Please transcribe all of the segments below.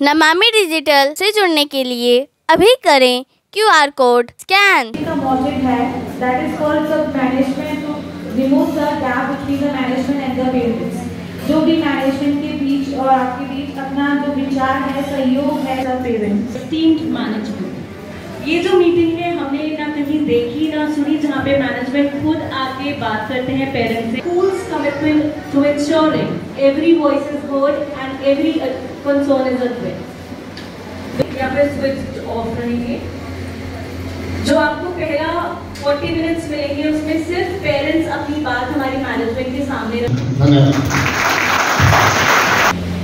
Namami digital से जुड़ने के लिए अभी करें QR कोड स्कैन। का मॉडल है that is called sub management to remove the gap between the management and the parents. जो भी मैनेजमेंट के बीच और आपके बीच अपना जो विचार है, सहयोग है द पेरेंट्स। टीम मैनेजमेंट, ये जो मीटिंग है हमने ना कहीं देखी ना सुनी जहाँ पे मैनेजमेंट खुद आके बात करते हैं पेरेंट्स से। Schools commitment to ensuring every voice is heard and every concern is addressed. यहाँ पे स्विच ऑफ रहेंगे। जो आपको पहला 40 मिनट्स मिलेंगे उसमें सिर्फ पेरेंट्स अपनी बात हमारी मैनेजमेंट के सामने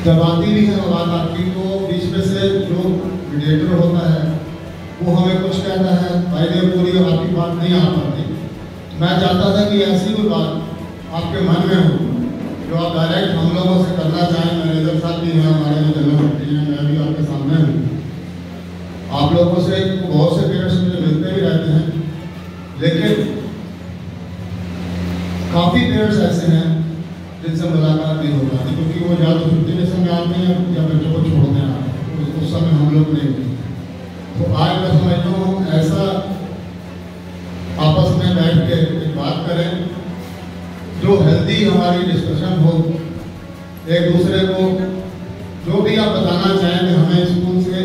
जब आती भी है बात आपकी तो बीच में से जो मीडिएटर होता है वो हमें कुछ कहता है, पहले पूरी आपकी बात नहीं आ पाती। मैं चाहता था कि ऐसी कोई बात आपके मन में हो जो आप डायरेक्ट हम लोगों से करना चाहें। मैनेजर साहब भी हैं, हमारे जो जनरल सेक्रेटरी हैं, मैं भी आपके सामने हूँ। आप लोगों से बहुत से पेरेंट्स मुझे मिलते भी रहते हैं, लेकिन काफ़ी पेरेंट्स ऐसे हैं जिनसे मुलाकात नहीं हो पाती क्योंकि वो या तो छुट्टी के समय आते हैं या बच्चों को छोड़ने आते हैं, उस समय हम लोग नहीं होते। तो आज मैं समझता हूँ ऐसा आपस में बैठ के एक बात करें जो हेल्दी हमारी डिस्कशन हो, एक दूसरे को जो भी आप बताना चाहें कि हमें स्कूल से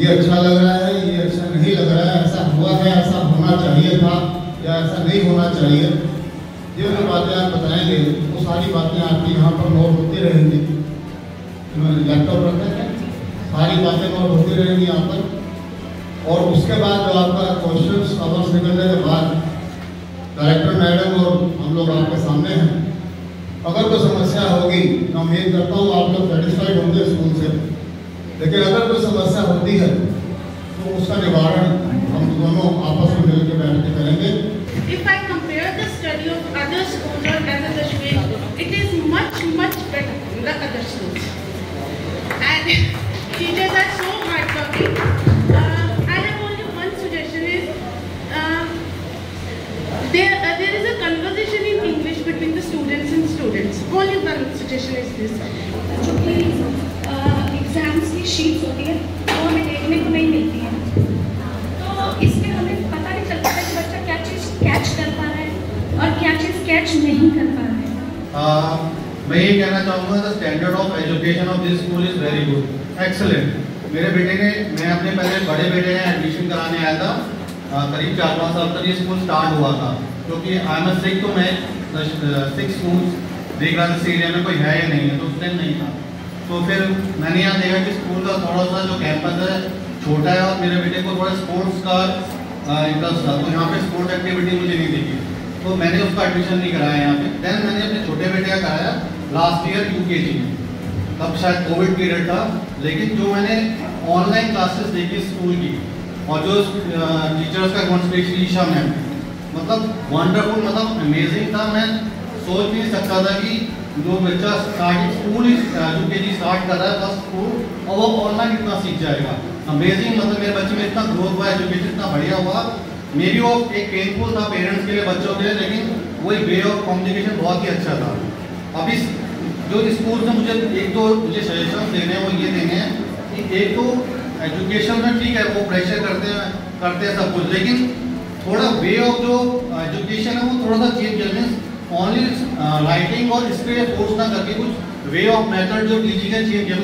ये अच्छा लग रहा है, ये अच्छा नहीं लग रहा है, ऐसा हुआ है, ऐसा होना चाहिए था या ऐसा नहीं होना चाहिए, ये जो बातें आप बताएंगे वो सारी बातें आपकी यहाँ पर नोट होती रहेंगी। लैपटॉप रखा है, सारी बातें नोट होती रहेंगी यहाँ पर। और उसके बाद जो आपका क्वेश्चन आवर्स निकलने के बाद डायरेक्टर मैडम और हम लोग आपके सामने हैं। अगर कोई समस्या होगी मैं उम्मीद करता हूँ आप लोग सेटिस्फाइड होंगे स्कूल से, लेकिन अगर कोई समस्या होती है तो उसका निवारण हम दोनों आपस में मिलकर बैठ के करेंगे। If I compare the study of other schools or as a Kashmir, it is much better than the other schools. And teachers are so hardworking. I have only one suggestion is there is a conversation in English between the students and students. Only one suggestion is this. जो कि exams की sheets होती है वो हमें देखने को नहीं मिलती है, तो इसमें हमें पता नहीं चलता है कि बच्चा क्या चीज़ कैच कर पा रहा है और क्या चीज़ कैच नहीं कर पा रहा है। मैं ये कहना चाहूँगा the standard of education of this school is very good, excellent. मेरे बेटे ने, मैं अपने पहले बड़े बेटे ने एडमिशन कराने आया था, करीब 4-5 साल तक ये स्कूल स्टार्ट हुआ था क्योंकि आई एम सिक, तो मैं 6 स्कूल्स देख रहा था इस एरिया में कोई है या नहीं है, तो उस टाइम नहीं था। तो फिर मैंने यहाँ देखा कि स्कूल का थोड़ा सा जो कैंपस है छोटा है और मेरे बेटे को थोड़ा स्पोर्ट्स का इंटरेस्ट था, तो यहाँ पे स्पोर्ट्स एक्टिविटी मुझे नहीं दिखी, तो मैंने उसका एडमिशन नहीं कराया यहाँ पे। देन मैंने अपने छोटे बेटे का कराया लास्ट ईयर UKG में, तब शायद कोविड पीरियड था, लेकिन जो मैंने ऑनलाइन क्लासेस देखी स्कूल की और जो टीचर्स का कॉन्सेप्ट ईशा मैम, मतलब वंडरफुल, मतलब अमेजिंग था। मैं सोच नहीं सकता था कि जो बच्चा स्कूल UKG स्टार्ट कर रहा है फर्स्ट स्कूल और वो ऑनलाइन इतना सीख जाएगा। अमेजिंग, मतलब मेरे बच्चे में इतना ग्रोथ हुआ, एजुकेशन इतना बढ़िया हुआ। मेरी वो एक पेनफुल था पेरेंट्स के लिए, बच्चों के लिए, लेकिन वो वे ऑफ कम्युनिकेशन बहुत ही अच्छा था। अभी जो स्कूल से मुझे एक दो मुझे सजेशन देने हैं वो ये देने हैं कि एक तो एजुकेशन में ठीक है वो प्रेशर करते हैं सब कुछ, लेकिन थोड़ा वे ऑफ जो एजुकेशन है वो थोड़ा सा चेंज करने, ओनली राइटिंग और इस पर फोर्स ना करके कुछ वे ऑफ मेथड जो टीचिंग है चेंज किया,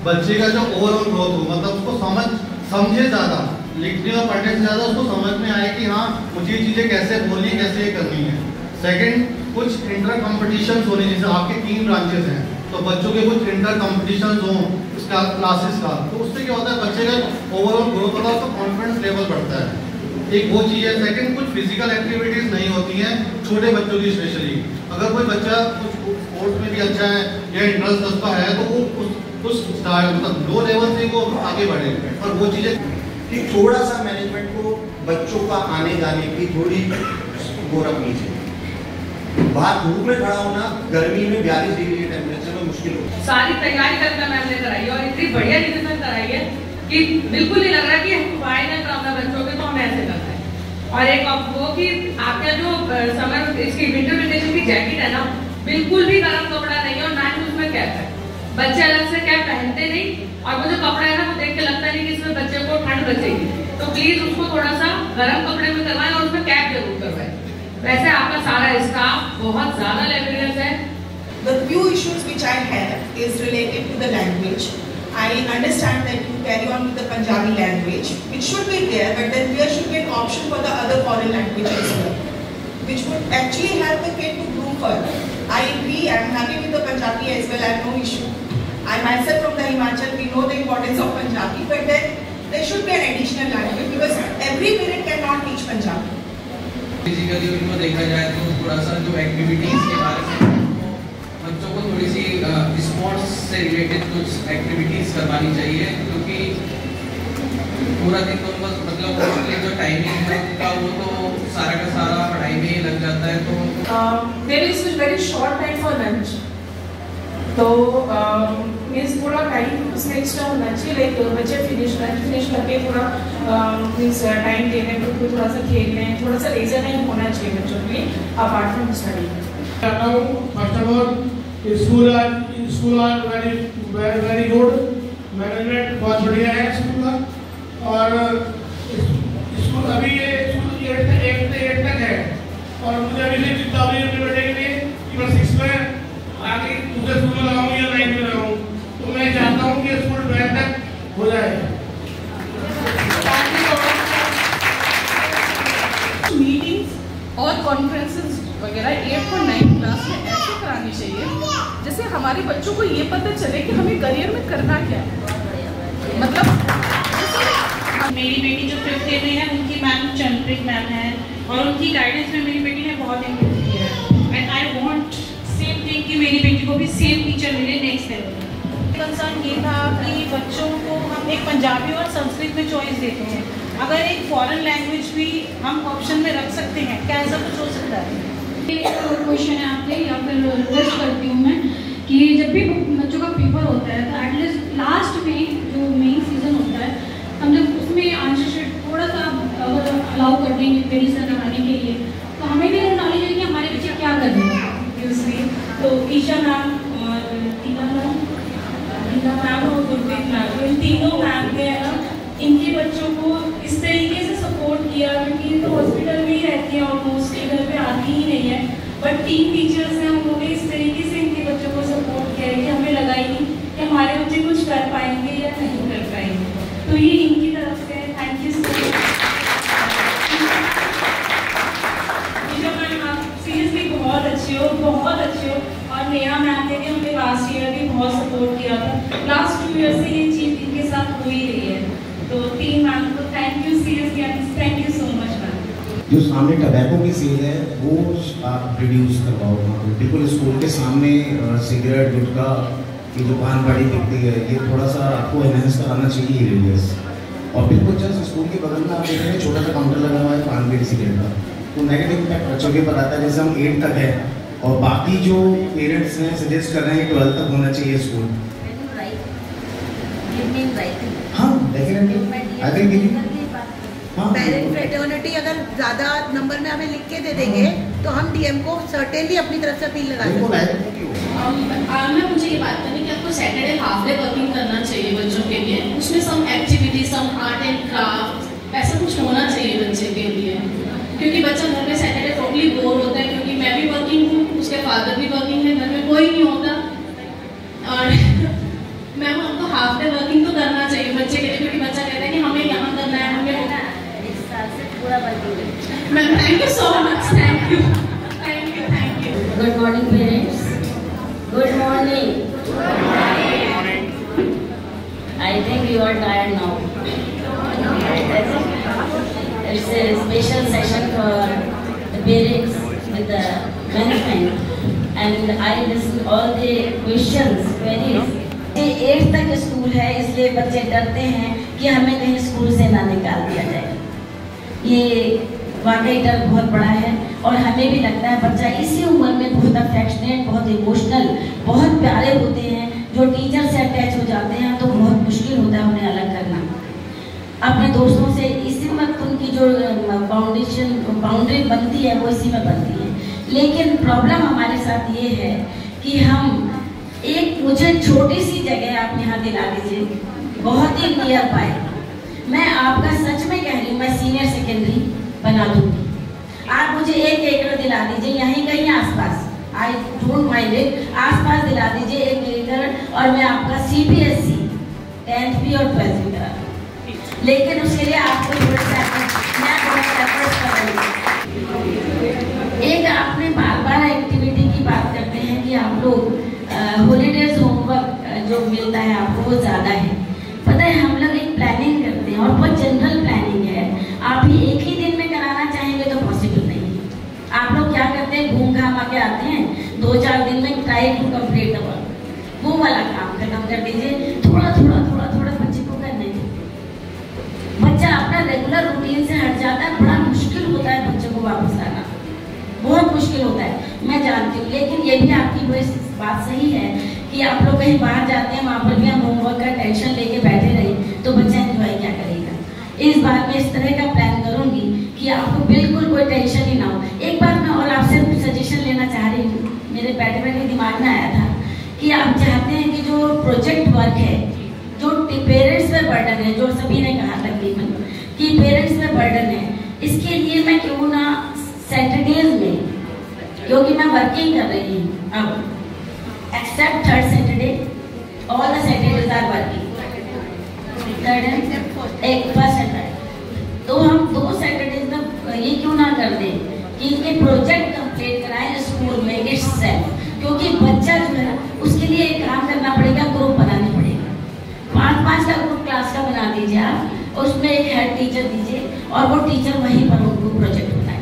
बच्चे का जो ओवरऑल ग्रोथ हो, मतलब उसको समझे ज़्यादा, लिखने और पढ़ने से ज़्यादा उसको समझ में आए कि हाँ मुझे ये चीज़ें कैसे बोलनी है, कैसे करनी है। सेकंड, कुछ इंटर कॉम्पिटिशन होने, जैसे आपके 3 ब्रांचेस हैं तो बच्चों के कुछ इंटर कॉम्पिटिशन हो उसका क्लासेस का, तो उससे क्या होता है बच्चे का ओवरऑल ग्रोथ होता है, उसका कॉन्फिडेंस लेवल बढ़ता है। एक वो चीज़ है। सेकंड, कुछ फिजिकल एक्टिविटीज़ नहीं होती हैं छोटे बच्चों की स्पेशली। अगर कोई बच्चा कुछ स्पोर्ट्स में भी अच्छा है या इंटरेस्ट उसका है तो वो उस स्टार्ट मतलब लो लेवल से वो आगे बढ़े, और वो चीज़ें कि थोड़ा सा मैनेजमेंट को बच्चों का आने जाने की थोड़ी वो रखनी चाहिए। बाहर धूप में खड़ा होना गर्मी में 42 डिग्री टेम्परेचर में मुश्किल होता है। सारी तैयारी करके मैम ने कराई और इतनी बढ़िया रिविजन कराई है कि बिल्कुल नहीं लग रहा कि फाइनल काम है बच्चों के तो हम ऐसे करते हैं। और एक वो कि आपका जो समर इसकी विंटर वेकेशन की जैकेट है ना, बिल्कुल भी गर्म कपड़ा नहीं है और ना ही उसमें कैप है। बच्चे अलग से कैप पहनते नहीं, और वो जो कपड़ा है ना वो देख के लगता नहीं कि इसमें बच्चे को ठंड बचेगी, तो प्लीज उसको थोड़ा सा गर्म कपड़े में करवाएं और उसमें कैप जरूर करवाएं। वैसे आपका सारा स्टाफ बहुत ज्यादा लेवलियस है। The few issues which I have is related to the language. I understand that you carry on with the Punjabi language, which should be there, but then there should be an option for the other foreign language as well, which would actually help the kid to grow further. I agree, I am happy with the Punjabi as well, I have no issue. I myself from the Himachal, we know the importance of Punjabi, but then there should be an additional language because every parent cannot teach Punjabi. Physically उनको देखा जाए तो थोड़ा सा जो activities के बारे में बच्चों को थोड़ी सी स्पोर्ट्स से रिलेटेड कुछ एक्टिविटीज़ करवानी चाहिए, क्योंकि पूरा दिन तो बस मतलब मोस्टली जो टाइमिंग है उनका वो तो सारा का सारा पढ़ाई में ही लग जाता है। तो there is very short time for lunch, तो मीन्स थोड़ा टाइम उसमें एक्स्ट्रा होना चाहिए, लाइक बच्चे फिनिश करके थोड़ा मीन्स टाइम देने को थोड़ा सा खेलने, थोड़ा सा लेजर टाइम होना चाहिए बच्चों के लिए अपार्ट फ्रॉम स्टडी। आता हूँ first of all school are very good, management बहुत बढ़िया है स्कूल का, और स्कूल अभी ये स्कूल 8 तक है, और मुझे अभी से चिंता हो रही है अपने बेटे के लिए कि मैं 6 में आगे दूसरे स्कूल में लगाऊँ या 9 में लगाऊँ, तो मैं चाहता हूँ कि स्कूल 12 तक हो जाए। मीटिंग्स और कॉन्फ्रेंसेस वगैरह 8 और 9 क्लास में ऐसे करानी चाहिए जैसे हमारे बच्चों को ये पता चले कि हमें करियर में करना क्या है। मतलब मेरी बेटी जो 5th में है उनकी मैम चंद्रिक मैम है, और उनकी गाइडेंस में मेरी बेटी ने बहुत इम्प्रूव किया है, and I want same thing कि मेरी बेटी को भी सेम टीचर मिले नेक्स्ट लेवल। कंसर्न ये था कि बच्चों को हम एक पंजाबी और संस्कृत में चॉइस देते हैं, अगर एक फॉरेन लैंग्वेज भी हम ऑप्शन में रख सकते हैं, क्या ऐसा कुछ हो सकता है? क्वेश्चन है आपके, या फिर रिक्वेस्ट करती हूँ मैं कि जब भी बच्चों का पेपर होता है तो एटलीस्ट लास्ट में जो मेन सीजन होता है हम जब उसमें आंसर शीट थोड़ा सा अगर अलाउ कर देंगे पेरेंट्स से लगाने के लिए, तो हमें भी नॉलेज है कि हमारे बच्चे क्या कर रहे हैं यूजली। तो ईशा मैम और टीना मैम और गुरप्रीत मैम, इन तीनों मैम ने है ना इनके बच्चों को इस तरीके से सपोर्ट किया, क्योंकि तो हॉस्पिटल में ही रहती है ऑलमोस्ट, घर पे आती ही नहीं है, बट 3 टीचर्स हैं उन्होंने इस तरीके से इनके बच्चों को सपोर्ट किया है कि हमें लगा ही नहीं कि हमारे बच्चे कुछ कर पाएंगे या नहीं कर पाएंगे। तो ये इनकी तरफ से thank you so much. Ma'am आप सीरियसली बहुत अच्छे हो, बहुत अच्छे हो, और नेहा मैम ने भी हमें लास्ट ईयर भी बहुत सपोर्ट किया था, लास्ट 2 ईयर से ये चीज़ इनके साथ हो ही रही है। तो 3 मैम को thank you seriously, thank you so much ma'am. जो सामने टबैको की सेल है वो आप रिड्यूस करवाओ, बिल्कुल स्कूल के सामने सिगरेट गुटखा की जो पान पड़ी दिखती है ये थोड़ा सा आपको एनहेंस कराना चाहिए एरियाज, और बिल्कुल जस्ट स्कूल के बगल में आप देख रहे हैं छोटा सा काउंटर लगा हुआ है पान बीड़ी सिगरेट का, तो नेगेटिव इम्पैक्ट बच्चों के बताता है। जैसे हम 8 तक है और बाकी जो पेरेंट्स हैं सजेस्ट कर रहे हैं 12 तक होना चाहिए स्कूल। हाँ definitely I will give you. Parent fraternity अगर ज़्यादा नंबर में हमें लिख के दे देंगे तो हम डीएम को सर्टेनली अपनी तरफ से अपील लगा देंगे। मैं मुझे ये बात करनी कि आपको सैटरडे हाफ डे वर्किंग करना चाहिए बच्चों के लिए, उसमें some activity, some art and craft ऐसा कुछ होना चाहिए बच्चे के लिए, क्योंकि बच्चा घर में सैटरडे टोटली बोर होता है, क्योंकि मैं भी वर्किंग हूँ, उसके फादर भी वर्किंग है, घर में कोई नहीं होता, और मैम हमको हाफ डे वर्किंग तो करना चाहिए बच्चे के लिए, क्योंकि बच्चा कहता है कि हमें यहाँ करना है, हमें ma'am thank you so much, thank you thank you thank you. Good morning parents, good morning. I think you are tired now. It's a special session for the parents with the management, and I listen all the questions, queries. 8 तक school है इसलिए बच्चे डरते हैं कि हमें कहीं school से ना निकाल दिया जाए। ये वाकई डर बहुत बड़ा है, और हमें भी लगता है बच्चा इसी उम्र में बहुत अफेक्शनेट, बहुत इमोशनल, बहुत प्यारे होते हैं, जो टीचर से अटैच हो जाते हैं तो बहुत मुश्किल होता है उन्हें अलग करना अपने दोस्तों से। इसी वक्त उनकी जो बाउंड्री बनती है वो इसी में बनती है। लेकिन प्रॉब्लम हमारे साथ ये है कि हम मुझे छोटी सी जगह आप यहाँ दिला दीजिए, बहुत ही नियर बाय। मैं आपका सच में कह रही हूँ, मैं सीनियर सेकेंडरी बना दूंगी। आप मुझे 1 एकड़ दिला दीजिए यहीं कहीं आसपास, आई डोंट माइंड इट, आसपास दिला दीजिए 1 एकड़ और मैं आपका CBSE 10th भी और 12th भी करा दूँ। लेकिन उसके लिए आपको थोड़ा सा मैं बहुत एफर्ट्स कर रही हूँ। एक आपने बार एक्टिविटी की बात करते हैं कि आप लोग हॉलीडेज होमवर्क जो मिलता है आपको वो ज़्यादा है। पता है हम लोग एक प्लानिंग करते हैं और बहुत जनरल प्लानिंग है। आप ही एक ही दिन में कराना चाहेंगे तो पॉसिबल नहीं है। आप लोग क्या करते हैं, घूम घाम के आते हैं, 2-4 दिन में try to complete the work, वो वाला काम खत्म कर दीजिए। थोड़ा थोड़ा बच्चे को करने दीजिए। बच्चा अपना रेगुलर रूटीन से हट जाता है, बड़ा मुश्किल होता है बच्चों को वापस लाना, बहुत मुश्किल होता है, मैं जानती हूँ। लेकिन ये भी आपकी बात सही है कि आप लोग कहीं बाहर जाते हैं, वहाँ पर भी हम होमवर्क का टेंशन लेके बैठे रहे तो बच्चा एंजॉय क्या करेगा। इस बार मैं इस तरह का प्लान करूँगी कि आपको बिल्कुल कोई टेंशन ही ना हो। एक बार मैं और आपसे सजेशन लेना चाह रही हूँ, मेरे बैठे दिमाग में आया था कि आप चाहते हैं कि जो प्रोजेक्ट वर्क है, जो पेरेंट्स पे बर्डन है, जो सभी ने कहा तकरीबन कि पेरेंट्स पे बर्डन है, इसके लिए मैं क्यों ना सैटरडेज में, क्योंकि मैं वर्किंग कर रही हूँ अब, accept 3rd Saturday, all the Saturdays are working, 3rd and 1st and 3rd। तो हम 2 Saturdays में ये क्यों ना कर दें कि इनके प्रोजेक्ट कंप्लीट कराएं स्कूल में itself, क्योंकि बच्चा जो है उसके लिए एक काम करना पड़ेगा, ग्रुप बनाना पड़ेगा। 5-5 का ग्रुप क्लास का बना दीजिए आप, उसमें एक हेड टीचर दीजिए और वो टीचर वहीं पर उनको प्रोजेक्ट बनाए।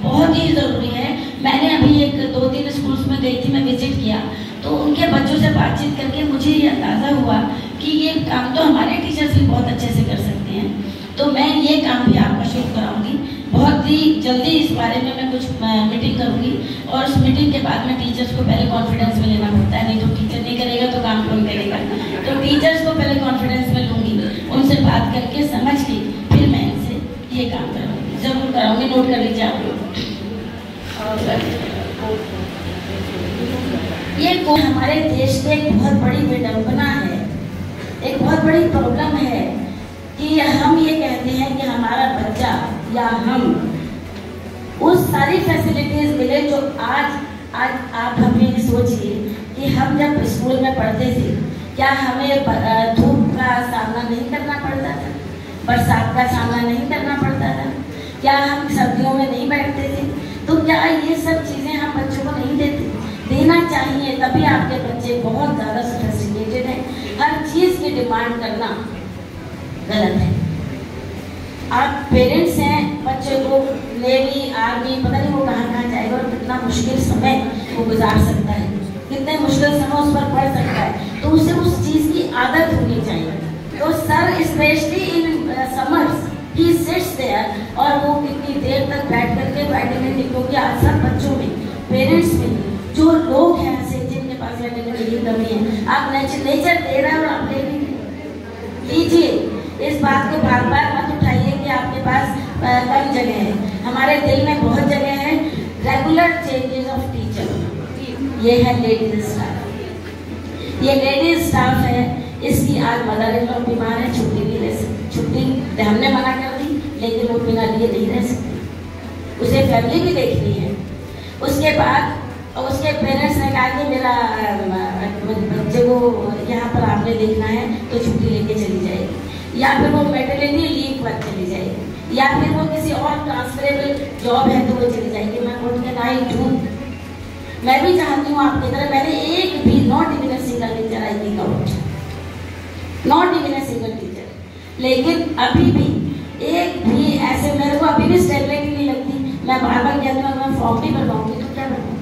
बहुत ही ज़रूरी है। मैंने अभी 1-2-3 स्कूल्स में गई थी, मैं विजिट किया तो उनके बच्चों से बातचीत करके मुझे ये अंदाज़ा हुआ कि ये काम तो हमारे टीचर्स भी बहुत अच्छे से कर सकते हैं। तो मैं ये काम भी आपका शुरू कराऊंगी बहुत ही जल्दी। इस बारे में मैं कुछ मीटिंग करूंगी और उस मीटिंग के बाद में टीचर्स को पहले कॉन्फिडेंस में लेना पड़ता है, नहीं तो टीचर नहीं करेगा तो काम कौन करेगा। तो टीचर्स को पहले कॉन्फिडेंस में लूँगी, उनसे बात करके समझ के फिर मैं इनसे ये काम करूँगी, ज़रूर कराऊँगी। नोट कर लीजिए आप लोग। ये हमारे देश की एक बहुत बड़ी विडंबना है, एक बहुत बड़ी प्रॉब्लम है कि हम ये कहते हैं कि हमारा बच्चा या हम उस सारी फैसिलिटीज मिले जो आज आप हमें सोचिए कि हम जब स्कूल में पढ़ते थे, क्या हमें धूप का सामना नहीं करना पड़ता था, बरसात का सामना नहीं करना पड़ता था, क्या हम सर्दियों में नहीं बैठते थे? तो क्या ये सब चीज़ें हम बच्चों को नहीं देना चाहिए? तभी आपके बच्चे बहुत ज़्यादा सोफिस्टिकेटेड हैं। हर चीज़ की डिमांड करना गलत है। आप पेरेंट्स हैं, बच्चे को नेवी आर्मी पता नहीं वो कहाँ जाएगा और कितना मुश्किल समय वो गुजार सकता है, कितने मुश्किल समय उस पर पड़ सकता है, तो उसे उस चीज़ की आदत होनी चाहिए। तो sir specially in summers he sits there और वो कितनी देर तक बैठ करके बैठने, क्योंकि आज सब बच्चों में, पेरेंट्स में जो लोग हैं ऐसे जिनके पास बैठने की कमी है, आप नेचर दे रहे हैं और आप लीजिए। इस बात को बार बार मत उठाइए कि आपके पास कम जगह है। हमारे दिल में बहुत जगह है। रेगुलर चेंजेस ऑफ टीचर, ये है लेडीज स्टाफ, ये लेडीज स्टाफ है। इसकी आज मदर इन लॉ बीमार है, छुट्टी नहीं ले सकती। छुट्टी हमने मना कर दी, लेकिन वो बिना लिए नहीं रह सकती, उसे फैमिली भी देखनी है। उसके बाद उसके पेरेंट्स ने कहा कि मेरा बच्चे को यहाँ पर आपने देखना है तो छुट्टी लेके चली जाएगी, या फिर वो मैटरनिटी लीव पर चली जाएगी, या फिर वो किसी और ट्रांसफरेबल जॉब है तो वो चली जाएगी। मैं बोल के ना ही झूठ, मैं भी चाहती हूँ आपकी तरह। मैंने एक भी not even a single teacher I think out, not even a single teacher, लेकिन अभी भी एक भी ऐसे मेरे को अभी भी स्टेबिलिटी नहीं लगती। मैं बार बार कहती हूँ मैं फॉर्म भी बनवाऊंगी तो क्या बनवाऊँ,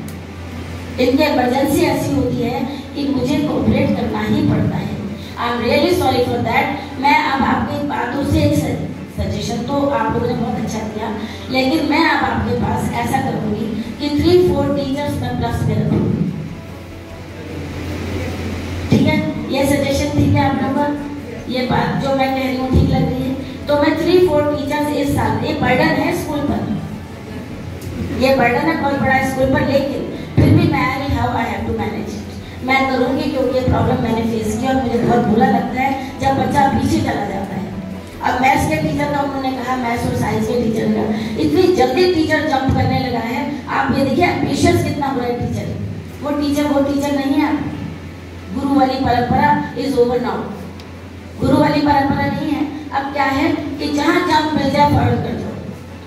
इनकी इमरजेंसी ऐसी होती है कि मुझे कोऑपरेट करना ही पड़ता है। I am really sorry for that. मैं अब आपकी बातों से एक सजेशन तो आप लोगों ने बहुत अच्छा किया, लेकिन मैं अब आपके पास ऐसा करूँगी कि 3-4 टीचर्स में प्लस में रखूँगी, ठीक है? ये सजेशन ठीक है आप लोगों का? ये बात जो मैं कह रही हूँ ठीक लग रही है? तो मैं 3-4 टीचर्स इस साल, ये बर्डन है स्कूल पर, ये बर्डन है बहुत बड़ा स्कूल पर, लेकिन फिर भी मैं how I have to manage it. मैं करूँगी, क्योंकि ये प्रॉब्लम मैंने फेस किया और मुझे बहुत बुरा लगता है जब बच्चा पीछे चला जाता है। अब मैथ्स के टीचर का उन्होंने कहा, मैथ्स और साइंस के टीचर का इतनी जल्दी टीचर जंप करने लगा है। आप ये देखिए पेशेंस कितना बुरा है टीचर, वो टीचर नहीं है। गुरु वाली परंपरा इज ओवर नाउ, गुरु वाली परंपरा नहीं है। अब क्या है कि जहाँ जंप मिल जाए फॉरवर्ड कर जाओ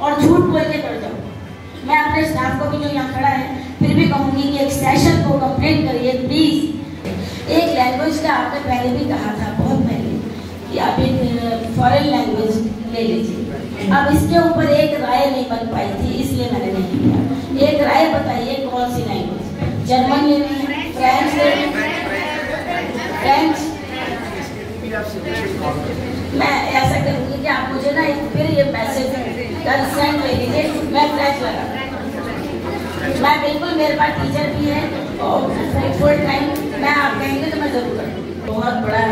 और झूठ बोल के कर जाओ। मैं अपने स्टाफ को भी जो यहाँ खड़ा है फिर भी कहूँगी कि एक सेशन को कंप्लीट करिए प्लीज। एक लैंग्वेज का आपने पहले भी कहा था, बहुत पहले, कि आप एक फॉरेन लैंग्वेज ले लीजिए। अब इसके ऊपर एक राय नहीं बन पाई थी, इसलिए मैंने नहीं किया। एक राय बताइए कौन सी लैंग्वेज? जर्मन लेनी है, फ्रेंच लेनी है, फ्रेंच। मैं ऐसा करूँगी कि आप मुझे ना फिर ये मैसेज कंसेंट ले लीजिए, मैं फ्रेंच लगा। मैं बिल्कुल, मेरे पास टीचर भी है और फुल टाइम, मैं आप कहेंगे तो मैं जरूर करूँगी। बहुत बड़ा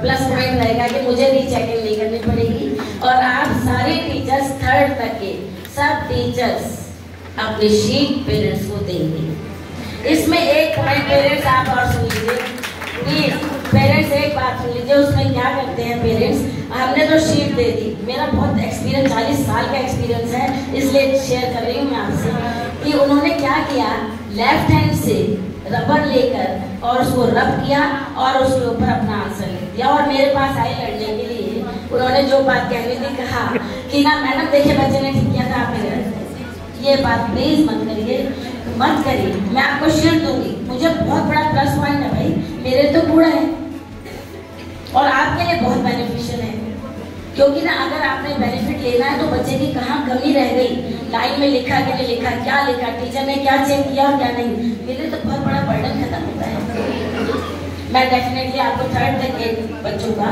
प्लस पॉइंट रहेगा कि मुझे भी चेकिंग नहीं करनी पड़ेगी और आप सारे टीचर्स थर्ड तक के सब टीचर्स अपनी शीट पेरेंट्स को देंगे। इसमें एक पॉइंट पेरेंट्स आप और सुन लीजिए प्लीज, पेरेंट्स एक बात सुन लीजिए। उसमें क्या करते हैं पेरेंट्स, हमने तो शीट दे दी, मेरा बहुत एक्सपीरियंस 40 साल का एक्सपीरियंस है, इसलिए शेयर कर रही हूँ मैं आपसे कि उन्होंने क्या किया, लेफ्ट हैंड से रबर लेकर और उसको रब किया और उसके ऊपर अपना आंसर लिख दिया। और मेरे पास आए लड़ने के लिए, उन्होंने जो बात कहनी थी कहा कि ना मैडम देखिए बच्चे ने ठीक किया था, आपने गलत। ये बात प्लीज मत करिए, मत करिए। मैं आपको शीट दूंगी, मुझे बहुत बड़ा प्लस पॉइंट है भाई, मेरे तो बूढ़ा है और आपके लिए बहुत बेनिफिशियल है। क्योंकि ना अगर आपने बेनिफिट लेना है तो बच्चे की कहाँ कमी रह गई, लाइन में लिखा कि नहीं लिखा, क्या लिखा, टीचर ने क्या चेक किया और क्या नहीं, मेरे तो बहुत बड़ा बर्डन खत्म होता है। मैं डेफिनेटली आपको थर्ड तक के बच्चों का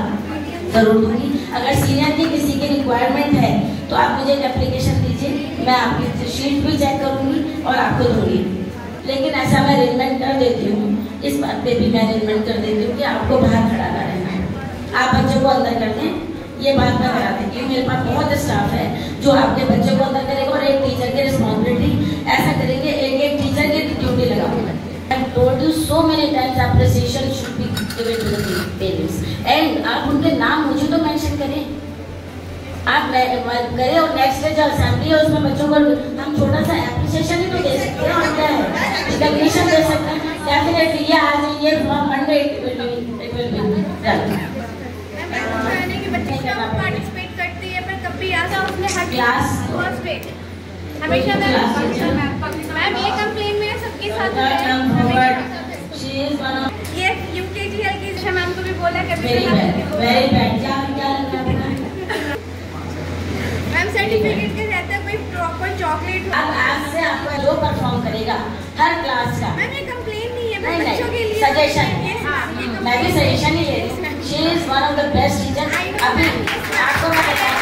जरूर दूंगी। अगर सीनियर की किसी की रिक्वायरमेंट है तो आप मुझे एक एप्लीकेशन दीजिए, मैं आपकी शीट भी चेक करूंगी और आपको दूंगी। लेकिन ऐसा मैं अरेंजमेंट कर देती हूँ, इस बात पे भी मैं अरेंजमेंट कर देती हूँ कि आपको बाहर खड़ा ना रहना, आप बच्चों को अंदर कर दें। ये बात मैं करा देती हूँ। मेरे पास बहुत स्टाफ है जो आपके बच्चे को अंदर करेगा और एक टीचर की रिस्पॉन्सिबिलिटी ऐसा करेंगे, एक टीचर की ड्यूटी लगाऊंगा। I told you so many times appreciation should be given to the parents and आप उनके नाम मुझे तो मेंशन करें, आप करें और नेक्स्ट डे जो असेंबली है उसमें बच्चों को हम छोटा सा एप्रिसिएशन ही तो दे सकते हैं और क्या है, रिकॉग्निशन दे सकते हैं। डेफिनेटली ये आज ये Monday it will be participate करती है, पर कभी ऐसा उसने हर क्लास फर्स्ट पे हमेशा मैम ये कंप्लेन मेरे सबके साथ है। ये यूकेजी एलकेजी मैम को भी बोला कभी मैम सर्टिफिकेट के रहता है कोई प्रॉपर चॉकलेट। अब आज से आपको जो परफॉर्म करेगा हर क्लास का, मैम ये कंप्लेन नहीं है, बच्चों के लिए सजेशन, मैं भी सजेशन ही ले रही हूँ। She is one of the best teacher. अभी आपको मैं बताऊँ,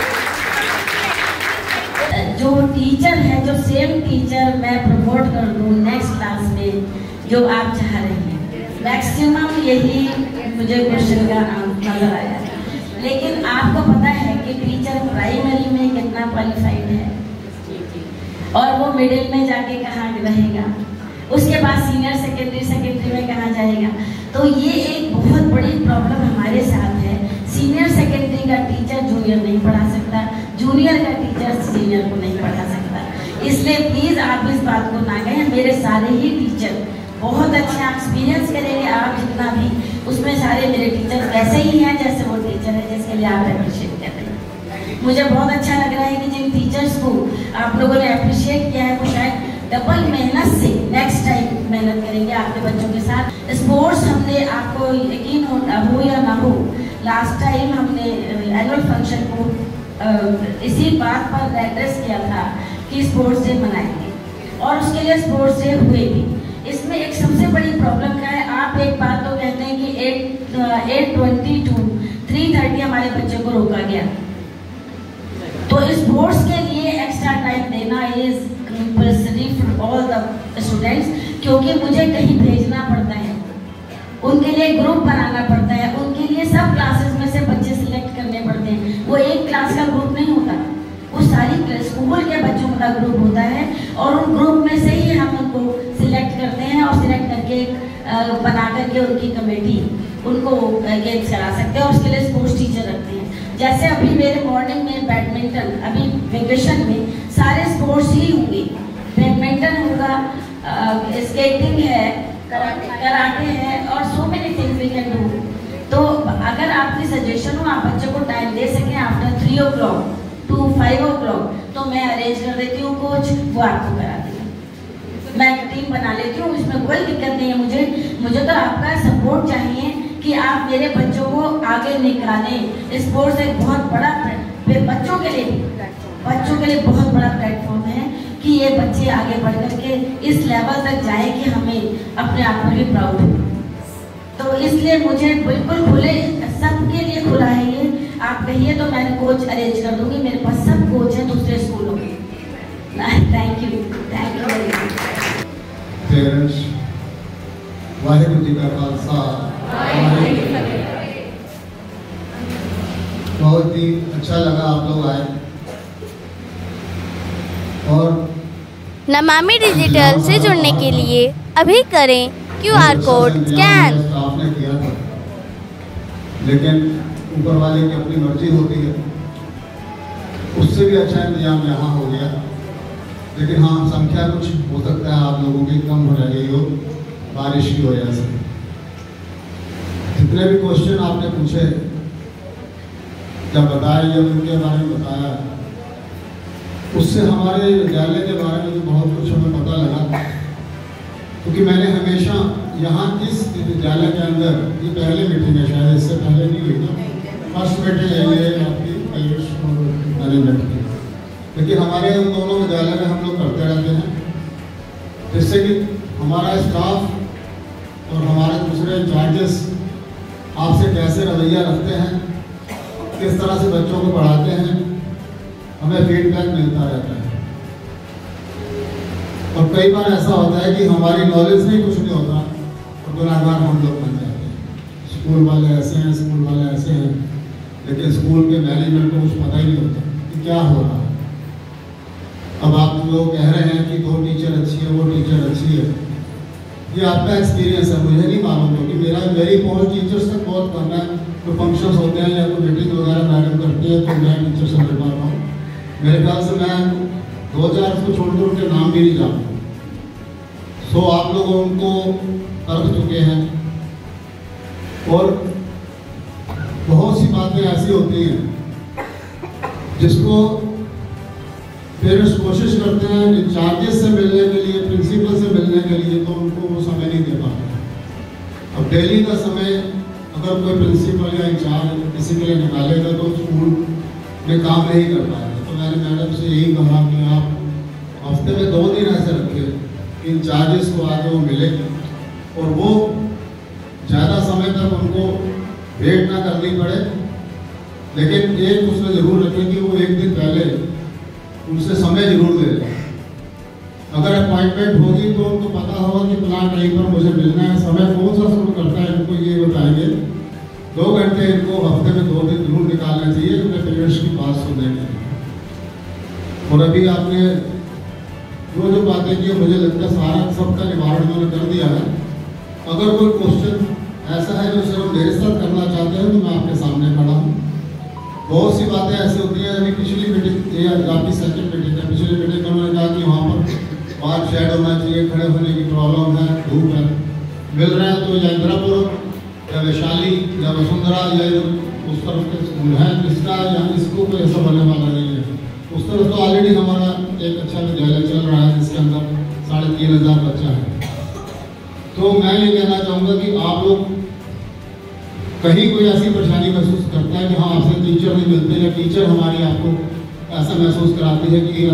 जो टीचर है, जो सेम टीचर मैं प्रमोट कर दूँ नेक्स्ट क्लास में, जो आप चाह रहे हैं, मैक्सिमम यही मुझे क्वेश्चन का नजर आया। लेकिन आपको पता है कि टीचर प्राइमरी में कितना क्वालिफाइड है और वो मिडिल में जाके कहाँ रहेगा, उसके बाद सीनियर सेकेंडरी में कहाँ जाएगा। तो ये एक बहुत बड़ी प्रॉब्लम हमारे साथ है। सीनियर सेकेंडरी का टीचर जूनियर नहीं पढ़ा सकता, जूनियर का टीचर सीनियर को नहीं पढ़ा सकता। इसलिए प्लीज आप इस बात को ना कहें। मेरे सारे ही टीचर बहुत अच्छा एक्सपीरियंस करेंगे, आप जितना भी, उसमें सारे मेरे टीचर वैसे ही हैं जैसे वो टीचर है जिसके लिए आप अप्रिशिएट कर रहे हैं। मुझे बहुत अच्छा लग रहा है कि जिन टीचर्स को आप लोगों ने अप्रिशिएट किया है वो शायद डबल मेहनत से नेक्स्ट टाइम मेहनत करेंगे आपके बच्चों के साथ। स्पोर्ट्स हमने, आपको यकीन हो या ना हो, लास्ट टाइम हमने एनुअल फंक्शन को इसी बात पर एड्रेस किया था कि स्पोर्ट्स डे मनाएंगे और उसके लिए स्पोर्ट्स डे हुए भी। इसमें एक सबसे बड़ी प्रॉब्लम क्या है, आप एक बात तो कहते हैं कि 8:20 to 3:30 हमारे बच्चों को रोका गया, तो स्पोर्ट्स के लिए एक्स्ट्रा टाइम देना is compulsory for all the students, क्योंकि मुझे कहीं भेजना पड़ता है, उनके लिए ग्रुप बनाना पड़ता है, उनके लिए सब क्लासेस में से बच्चे सिलेक्ट करने पड़ते हैं। वो एक क्लास का ग्रुप नहीं होता, वो सारी स्कूल के बच्चों का ग्रुप होता है और उन ग्रुप में से ही हम उनको सिलेक्ट करते हैं और सिलेक्ट करके बना करके उनकी कमेटी उनको गेम्स करा सकते हैं और उसके लिए स्पोर्ट्स टीचर रखते हैं। जैसे अभी मेरे मॉर्निंग में बैडमिंटन, अभी वेकेशन में सारे स्पोर्ट्स ही होंगे, बैडमिंटन होगा, स्केटिंग है, कराटे है और so many things we can do. तो अगर आपकी सजेशन हो, आप बच्चों को टाइम दे सकें आफ्टर 3 o'clock to 5 o'clock, तो मैं अरेंज कर देती हूँ कोच, वो आपको करा देगा। मैं टीम बना लेती हूँ, इसमें कोई दिक्कत नहीं है। मुझे तो आपका सपोर्ट चाहिए कि आप मेरे बच्चों को आगे निकालें। स्पोर्ट्स एक बहुत बड़ा बच्चों के लिए बहुत बड़ा प्लेटफॉर्म है कि ये बच्चे आगे बढ़ करके इस लेवल तक जाए कि हमें अपने आप पर भी प्राउड हो। तो इसलिए मुझे बिल्कुल खुले, सबके लिए खुला है ये। आप कहिए तो मैं कोच अरेंज कर दूंगी, मेरे पास सब कोच हैं दूसरे स्कूलों के। Thank you very much. Parents, Waheguru ji का खालसा, बहुत ही अच्छा लगा आप लोग आए। और नमामि डिजिटल से जुड़ने के लिए अभी करें QR कोड स्कैन। स्टाफ ने किया था, लेकिन ऊपर वाले की अपनी मर्जी होती है, उससे भी अच्छा इंतजाम यहाँ हो गया। लेकिन हाँ, संख्या कुछ हो सकता है आप लोगों की कम हो रही हो बारिश की वजह से। जितने भी क्वेश्चन आपने पूछे या बताए या उनके बारे में बताया, उससे हमारे विद्यालय के बारे में तो बहुत कुछ हमें पता लगा। क्योंकि मैंने हमेशा यहाँ इस विद्यालय के अंदर, ये पहले मीटिंग है शायद, इससे पहले नहीं हुई ना, फर्स्ट मीटिंग है ये आपकी मैनेजमेंट की। लेकिन हमारे उन दोनों विद्यालय में हम लोग करते रहते हैं, जिससे कि हमारा स्टाफ और हमारे दूसरे इंचार्जेस आपसे कैसे रवैया रखते हैं, किस तरह से बच्चों को पढ़ाते हैं, हमें फीडबैक मिलता रहता है। और कई बार ऐसा होता है कि हमारी नॉलेज में कुछ नहीं होता और गुनाहगार हम लोग बन जाते हैं। स्कूल वाले ऐसे हैं, स्कूल वाले ऐसे हैं, लेकिन स्कूल के मैनेजमेंट को कुछ पता ही नहीं होता कि क्या हो रहा है। अब आप लोग कह रहे हैं कि 2 टीचर अच्छी है, वो टीचर अच्छी है, ये आपका एक्सपीरियंस है, मुझे नहीं मालूम, क्योंकि मेरी पहुँच टीचर्स तक बहुत कम है। तो फंक्शंस होते हैं या कोई मीटिंग वगैरह मैडम करती है तो मैं टीचर से मिल पाता हूँ। मेरे ख्याल से मैं 2000 को छोड़कर उनके नाम भी नहीं जानता। सो आप लोग उनको कर चुके हैं। और बहुत सी बातें ऐसी होती हैं जिसको पेरेंट्स कोशिश करते हैं इंचार्जेस से मिलने के लिए, प्रिंसिपल से मिलने के लिए, तो उनको वो समय नहीं दे पाते। अब डेली का समय अगर कोई प्रिंसिपल या इंचार्ज किसी के लिए निकालेगा तो स्कूल में काम नहीं कर पाएगा। तो मैंने मैडम से यही कहा कि आप हफ्ते में 2 दिन ऐसे रखें, इंचार्जेस को आके वो मिले और वो ज़्यादा समय तक उनको वेट ना करनी पड़े। लेकिन एक उसमें ज़रूर रखें कि वो 1 दिन पहले उनसे समय जरूर दे दें। अगर अपॉइंटमेंट होगी तो उनको पता होगा कि प्लान टाइम पर मुझे मिलना है। समय कौन सा शुरू करता है इनको ये बताएंगे। 2 घंटे इनको हफ्ते में 2 दिन जरूर निकालना चाहिए अपने पेरेंट्स की बात सुनने के लिए। और अभी आपने जो बातें की मुझे लगता है सारा सबका निवारण उन्होंने कर दिया है। अगर कोई क्वेश्चन ऐसा है जो सिर्फ मेरे साथ करना चाहते हैं तो मैं आपके सामने खड़ा हूँ। बहुत सी बातें ऐसी होती हैं। अभी पिछली मीटिंग आपकी सेकंड मीटिंग है, पिछली मीटिंग में उन्होंने कहा कि वहाँ पर बाहर शेड होना चाहिए, खड़े होने की प्रॉब्लम है, धूप है, मिल रहे हैं तो या इंदिरापुर या वैशाली या वसुंधरा या उस तरफ के स्कूल हैं जिसका यहाँ इसको कोई ऐसा बनने वाला नहीं है। उस तरफ तो ऑलरेडी हमारा एक अच्छा विद्यालय चल रहा है जिसके अंदर 3500 बच्चा है। तो मैं ये कहना चाहूँगा कि आप लोग कहीं कोई ऐसी परेशानी महसूस करता है कि हाँ आपसे टीचर नहीं मिलते या टीचर हमारी आपको ऐसा महसूस कराती है कि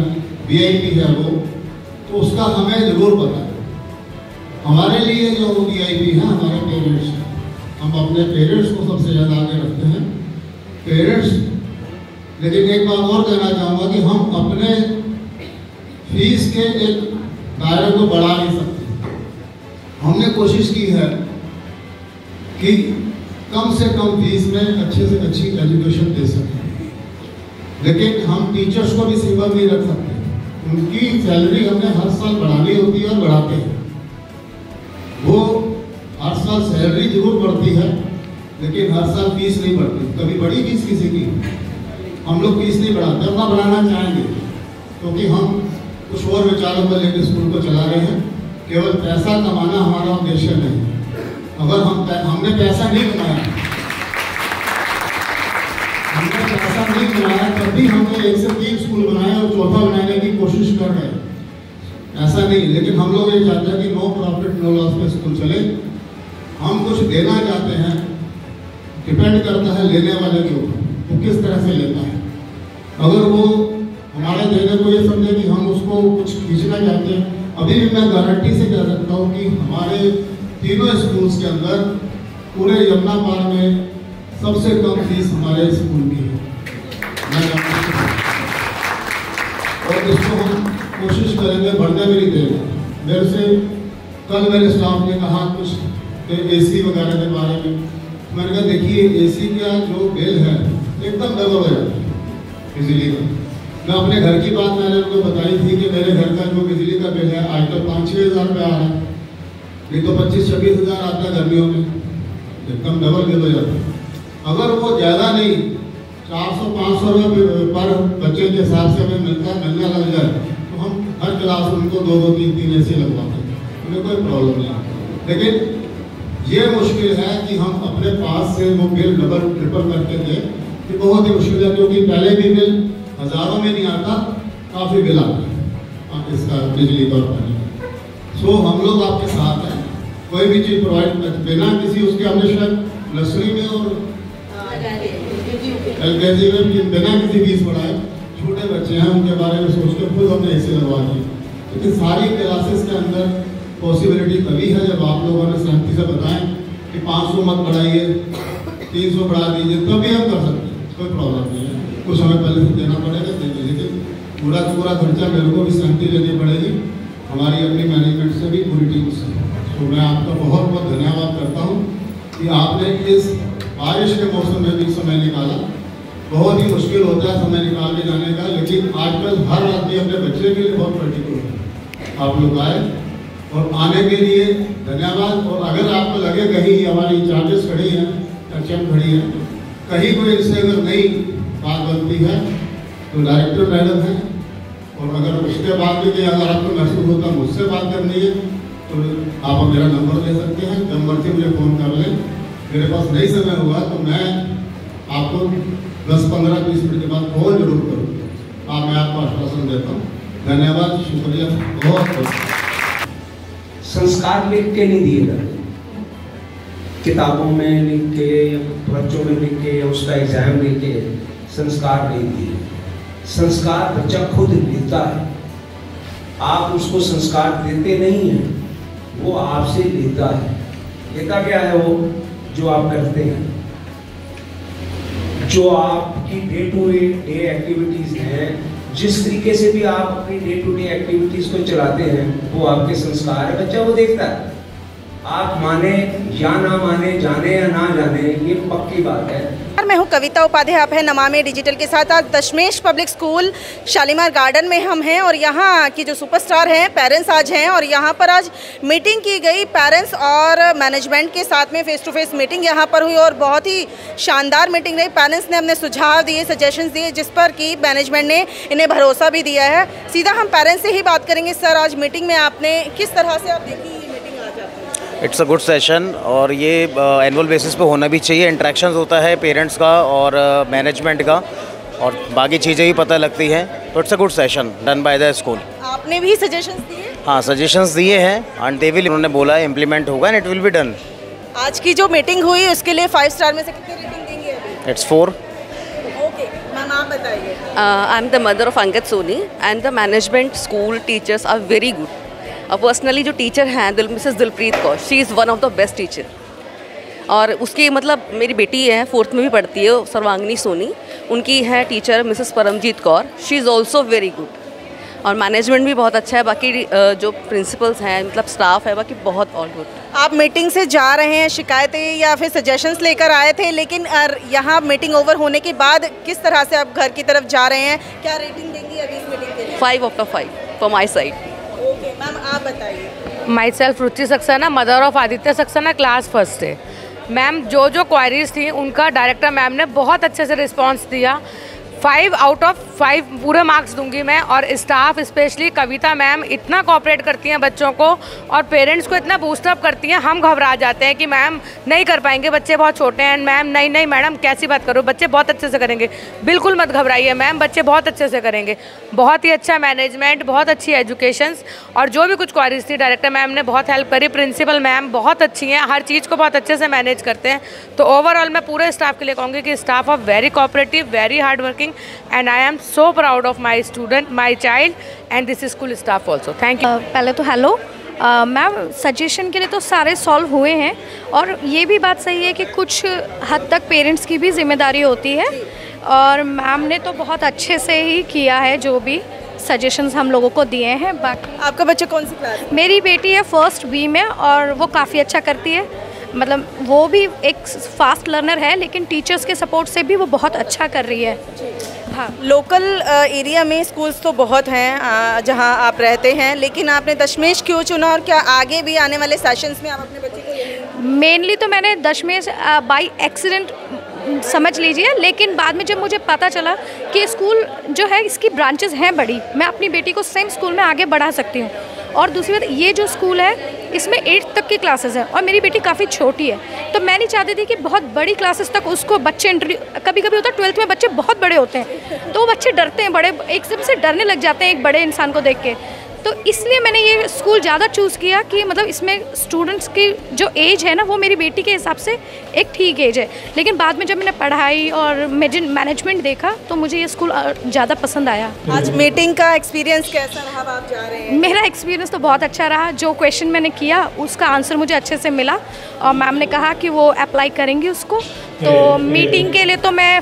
VIP है वो, तो उसका हमें ज़रूर पता है। हमारे लिए जो VIP है हमारे पेरेंट्स हैं। हम अपने पेरेंट्स को सबसे ज़्यादा आगे रखते हैं, पेरेंट्स। लेकिन एक बात और कहना चाहूँगा कि हम अपने फीस के एक दायरे को बढ़ा नहीं सकते। हमने कोशिश की है कि कम से कम फीस में अच्छे से अच्छी एजुकेशन दे सकें, लेकिन हम टीचर्स को भी सीमित नहीं रख सकते। उनकी सैलरी हमने हर साल बढ़ानी होती है और बढ़ाते हैं। वो हर साल सैलरी जरूर बढ़ती है, लेकिन हर साल फीस नहीं बढ़ती। कभी बड़ी फीस किसी की? हम लोग फीस नहीं बढ़ाते, अपना बढ़ाना चाहेंगे क्योंकि हम कुछ और विचारों को लेकर स्कूल को चला रहे हैं। केवल पैसा कमाना हमारा उद्देश्य नहीं। अगर हमने पैसा नहीं कमाया तब भी हमने 1 से 3 स्कूल बनाए और चौथा बनाने की कोशिश कर रहे हैं। ऐसा नहीं, लेकिन हम लोग ये चाहते हैं कि नो प्रॉफिट नो लॉस पे स्कूल चले। हम कुछ देना चाहते हैं, डिपेंड करता है लेने वाले के ऊपर, वो किस तरह से लेता है। अगर वो हमारे देने को ये समझे कि हम उसको कुछ खींचना चाहते हैं, अभी भी मैं गारंटी से कह सकता हूँ कि हमारे तीनों स्कूल्स के अंदर पूरे यमुना पार में सबसे कम फीस हमारे स्कूल की है। और इसको हम कोशिश करेंगे, बढ़ने भी नहीं देंगे। मेरे से कल मेरे स्टाफ ने कहा कुछ AC वगैरह के बारे में। मैंने कहा देखिए AC का जो बिल है एकदम डबल हो जाता है बिजली का। मैं अपने घर की बात मैंने उनको बताई थी कि मेरे घर का जो बिजली का बिल है आज तक 5-6 हज़ार रुपये आ रहा है, नहीं तो 25-26 हज़ार आता है गर्मियों में, एकदम डबल बिल हो जाता है। अगर वो ज़्यादा नहीं 400-500 रुपये पर बच्चे के हिसाब से हमें मिलने लग जाए तो हम हर क्लास में उनको 2-2, 3-3 ऐसे लगवाते हैं, उन्हें कोई प्रॉब्लम नहीं। लेकिन ये मुश्किल है कि हम अपने पास से वो बिल डबल ट्रिपल करके दें, ये बहुत ही मुश्किल है क्योंकि पहले भी बिल हज़ारों में नहीं आता, काफ़ी बिल आता है इसका बिजली का और पानी का। सो हम लोग आपके साथ हैं, कोई भी चीज़ प्रोवाइड बिना किसी उसके हमने शायद नर्सरी में और LKG में बिना किसी फीस बढ़ाए छोटे बच्चे हैं उनके बारे में सोच के खुद हमने ऐसे लगवा दिए। क्योंकि सारी क्लासेस के अंदर पॉसिबिलिटी तभी है जब आप लोगों ने सहमति से बताएं कि 500 मत बढ़ाइए, 300 बढ़ा दीजिए, तभी हम कर सकते हैं, कोई प्रॉब्लम नहीं है। कुछ हमें पहले से देना पड़ेगा, देंगे, लेकिन पूरा का पूरा खर्चा मेरे को भी सहमति लेनी पड़ेगी, हमारी अपनी मैनेजमेंट से भी, पूरी टीम से। तो मैं आपका बहुत बहुत धन्यवाद करता हूँ कि आपने इस बारिश के मौसम में भी समय निकाला। बहुत ही मुश्किल होता है समय निकाल के जाने का, लेकिन आजकल हर आदमी अपने बच्चे के लिए बहुत पर्टिकुलर है। आप लोग आए और आने के लिए धन्यवाद। और अगर आपको लगे कहीं हमारी इंचार्जेस खड़ी हैं, HM खड़ी हैं, कहीं कोई इससे अगर नई बात बनती है तो डायरेक्टर मैडम है, और अगर उसके बाद भी अगर आपको महसूस होता मुझसे बात करनी है तो आप मेरा नंबर ले सकते हैं, नंबर से मुझे फ़ोन कर लें। मेरे पास नहीं समय हुआ तो मैं आपको 10-15-20 मिनट के बाद फ़ोन जरूर करूँ। मैं आपको आश्वासन देता हूँ। धन्यवाद, शुक्रिया, बहुत बहुत। संस्कार लिख के नहीं दिए जाते, किताबों में लिख के, बच्चों में लिख के, उसका एग्जाम लिख के संस्कार नहीं दिए। संस्कार बच्चा खुद लेता है, आप उसको संस्कार देते नहीं हैं, वो आपसे लेता है। लेता क्या है? वो जो आप करते हैं, जो आपकी डे टू डे एक्टिविटीज हैं, जिस तरीके से भी आप अपनी डे टू डे एक्टिविटीज को चलाते हैं, वो आपके संस्कार है। बच्चा वो देखता है, आप माने या ना माने, जाने या ना जाने, ये पक्की बात है। मैं हूं कविता उपाध्याय, आप है नमामि डिजिटल के साथ। आज दशमेश पब्लिक स्कूल शालीमार गार्डन में हम हैं और यहाँ की जो सुपरस्टार हैं पेरेंट्स आज हैं, और यहाँ पर आज मीटिंग की गई पेरेंट्स और मैनेजमेंट के साथ में फेस टू फेस मीटिंग यहाँ पर हुई और बहुत ही शानदार मीटिंग रही। पेरेंट्स ने अपने सुझाव दिए, सजेशंस दिए, जिस पर कि मैनेजमेंट ने इन्हें भरोसा भी दिया है। सीधा हम पेरेंट्स से ही बात करेंगे। सर, आज मीटिंग में आपने किस तरह से आप देखी मीटिंग आज आपकी? इट्स अ गुड सेशन, और ये एनुअल बेसिस पे होना भी चाहिए। इंटरेक्शंस होता है पेरेंट्स का और मैनेजमेंट का, और बाकी चीज़ें भी पता लगती हैं। तो it's a good session done by the school. आपने भी सजेशंस दिए? हाँ, सजेशंस दिए हैं एंड दे विल, उन्होंने बोला है इम्प्लीमेंट होगा and it will be done. आज की जो मीटिंग हुई उसके लिए 5 स्टार में से कितनी रेटिंग देंगे अभी? इट्स 4। ओके मैम, आप बताइए। I am the mother of Ankit Soni and the management school teachers are very good. Personally जो टीचर हैं Mrs Dilpreet Kaur, she is one of the best teacher. और उसकी मतलब मेरी बेटी है 4th में भी पढ़ती है, सर्वांगिनी सोनी, उनकी है teacher Mrs Paramjeet Kaur, she is also very good. और मैनेजमेंट भी बहुत अच्छा है, बाकी जो प्रिंसिपल्स हैं मतलब स्टाफ है बाकी बहुत ऑल गुड। आप मीटिंग से जा रहे हैं, शिकायतें या फिर सजेशंस लेकर आए थे, लेकिन यहाँ मीटिंग ओवर होने के बाद किस तरह से आप घर की तरफ जा रहे हैं? क्या रेटिंग देंगी अभी इस मीटिंग के लिए? 5 out of 5 for my side. Okay ma'am, आप बताइए। My self Ruchi Saxena, mother of Aditya Saxena, class first है। मैम जो क्वारीज थी उनका डायरेक्टर मैम ने बहुत अच्छे से रिस्पांस दिया। 5 आउट ऑफ 5 पूरे मार्क्स दूंगी मैं। और स्टाफ स्पेशली कविता मैम इतना कोऑपरेट करती हैं बच्चों को और पेरेंट्स को इतना बूस्टअप करती हैं, हम घबरा जाते हैं कि मैम नहीं कर पाएंगे, बच्चे बहुत छोटे हैं। मैम नहीं मैडम कैसी बात करो, बच्चे बहुत अच्छे से करेंगे, बिल्कुल मत घबराइए मैम, बच्चे बहुत अच्छे से करेंगे। बहुत ही अच्छा मैनेजमेंट, बहुत अच्छी एजुकेशंस और जो भी कुछ क्वारीज थी डायरेक्टर मैम ने बहुत हेल्प करी। प्रिंसिपल मैम बहुत अच्छी हैं, हर चीज़ को बहुत अच्छे से मैनेज करते हैं। तो ओवरऑल मैं पूरे स्टाफ के लिए कहूँगी कि staff of very cooperative, very hard working and I am so proud of my student, my child and this school staff also. Thank you. पहले तो हेलो मैम, सजेशन के लिए तो सारे सॉल्व हुए हैं और ये भी बात सही है कि कुछ हद तक पेरेंट्स की भी जिम्मेदारी होती है और मैम ने तो बहुत अच्छे से ही किया है जो भी सजेशंस हम लोगों को दिए हैं। बाकी आपका बच्चा कौन सी क्लास? मेरी बेटी है फर्स्ट बी में और वो काफ़ी अच्छा करती है। मतलब वो भी एक फास्ट लर्नर है लेकिन टीचर्स के सपोर्ट से भी वो बहुत अच्छा कर रही है। हाँ, लोकल एरिया में स्कूल्स तो बहुत हैं जहां आप रहते हैं, लेकिन आपने दशमेश क्यों चुना और क्या आगे भी आने वाले सेशंस में आप अपने बच्चे को? मेनली तो मैंने दशमेश बाय एक्सीडेंट समझ लीजिए, लेकिन बाद में जब मुझे पता चला कि स्कूल जो है इसकी ब्रांचेस हैं बड़ी, मैं अपनी बेटी को सेम स्कूल में आगे बढ़ा सकती हूँ। और दूसरी बात, ये जो स्कूल है इसमें 8th तक की क्लासेस हैं और मेरी बेटी काफ़ी छोटी है, तो मैं नहीं चाहती थी कि बहुत बड़ी क्लासेस तक उसको बच्चे कभी कभी होता है 12th में बच्चे बहुत बड़े होते हैं तो बच्चे डरते हैं, बड़े एकदम से डरने लग जाते हैं एक बड़े इंसान को देख के। तो इसलिए मैंने ये स्कूल ज़्यादा चूज़ किया कि मतलब इसमें स्टूडेंट्स की जो एज है ना वो मेरी बेटी के हिसाब से एक ठीक एज है। लेकिन बाद में जब मैंने पढ़ाई और मैनेजमेंट देखा तो मुझे ये स्कूल ज़्यादा पसंद आया। आज मीटिंग का एक्सपीरियंस कैसा रहा? आप जा रहे हैं? मेरा एक्सपीरियंस तो बहुत अच्छा रहा। जो क्वेश्चन मैंने किया उसका आंसर मुझे अच्छे से मिला और मैम ने कहा कि वो अप्लाई करेंगी उसको। तो मीटिंग के लिए तो मैं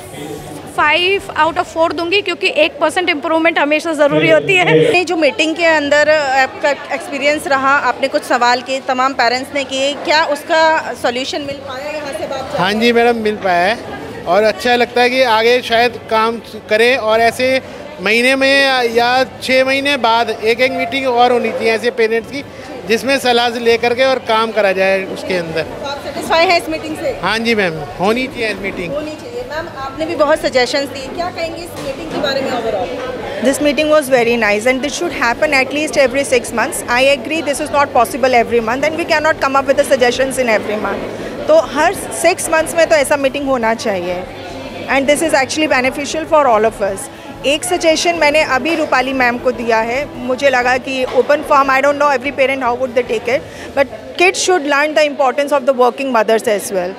5 आउट ऑफ 4 दूंगी क्योंकि 1% इम्प्रूवमेंट हमेशा ज़रूरी होती है। जो मीटिंग के अंदर आपका एक्सपीरियंस रहा, आपने कुछ सवाल किए, तमाम पेरेंट्स ने किए, क्या उसका सॉल्यूशन मिल पाया यहाँ से बात? हाँ जी मैडम, मिल पाया है और अच्छा लगता है कि आगे शायद काम करें और ऐसे महीने में या 6 महीने बाद एक मीटिंग और होनी चाहिए ऐसे पेरेंट्स की, जिसमें सलाह ले करके और काम करा जाए उसके अंदर। तो आप सेटिस्फाई हैं इस मीटिंग से? हाँ जी मैम, होनी चाहिए मीटिंग। होनी चाहिए। मैम आपने भी बहुत सजेशंस दी, क्या कहेंगे इस मीटिंग के बारे में overall? This meeting was very nice and this should happen at least every 6 months. I agree this is not possible every month and we cannot come up with the suggestions in every month. तो हर 6 months में तो ऐसा meeting होना चाहिए and this is actually beneficial for all of us. एक suggestion मैंने अभी Rupali ma'am को दिया है, मुझे लगा कि open forum, I don't know every parent how would they take it, but kids should learn the importance of the working mothers as well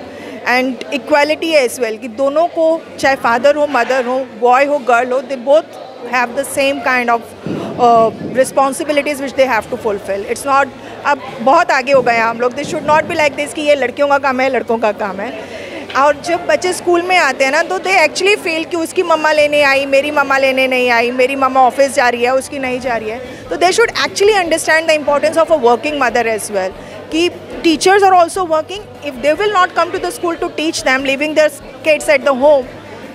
and equality as well, कि दोनों को चाहे फादर हो, मदर हो, बॉय हो, girl हो, they both have the same kind of responsibilities which they have to fulfil. It's not, अब बहुत आगे हो गए हैं हम लोग, this should not be like this कि ये लड़कियों का काम है, लड़कों का काम है। और जब बच्चे स्कूल में आते हैं ना तो दे एक्चुअली फील कि उसकी मम्मा लेने आई, मेरी मम्मा लेने नहीं आई, मेरी मम्मा ऑफिस जा रही है, उसकी नहीं जा रही है। तो they should actually understand the importance of a working mother as well, कि teachers are also working, if they will not come to the school to teach them, leaving their kids at the home,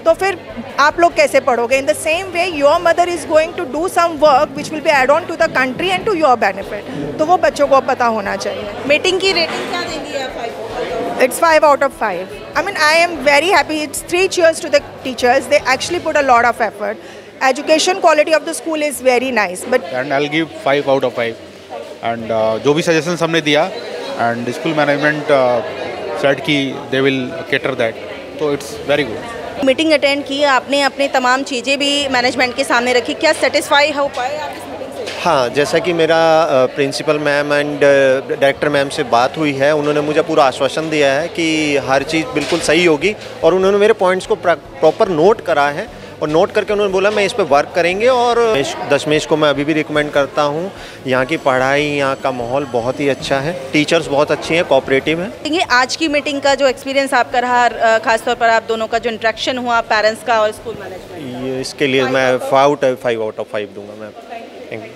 तो फिर आप लोग कैसे पढ़ोगे? In the same way your mother is going to do some work which will be add on to the country and to your benefit, तो वो बच्चों को पता होना चाहिए। मीटिंग की रेटिंग क्या देंगी आप? 5? It's 5 out of 5. I mean, I am very happy. It's 3 cheers to the teachers. They actually put a lot of effort. Education quality of the school is very nice. But and I'll give 5 out of 5. And जो भी suggestions हमने दिया and school management said कि they will cater that. So it's very good. Meeting attend की आपने, अपनी तमाम चीज़ें भी मैनेजमेंट के सामने रखी, क्या सेटिस्फाई हो पाए आप इस मीटिंग से? हाँ, जैसा कि मेरा principal ma'am and director ma'am से बात हुई है, उन्होंने मुझे पूरा आश्वासन दिया है कि हर चीज़ बिल्कुल सही होगी और उन्होंने मेरे पॉइंट्स को प्रॉपर नोट करा है और नोट करके उन्होंने बोला मैं इस पर वर्क करेंगे। और दशमेश को मैं अभी भी रिकमेंड करता हूँ, यहाँ की पढ़ाई, यहाँ का माहौल बहुत ही अच्छा है, टीचर्स बहुत अच्छी हैं, कोऑपरेटिव हैं। ये आज की मीटिंग का जो एक्सपीरियंस आपका रहा, खासतौर पर आप दोनों का जो इंटरेक्शन हुआ पेरेंट्स का और स्कूल मैनेजमेंट, इसके लिए मैं 5 आउट ऑफ 5 दूंगा मैं। Thank you.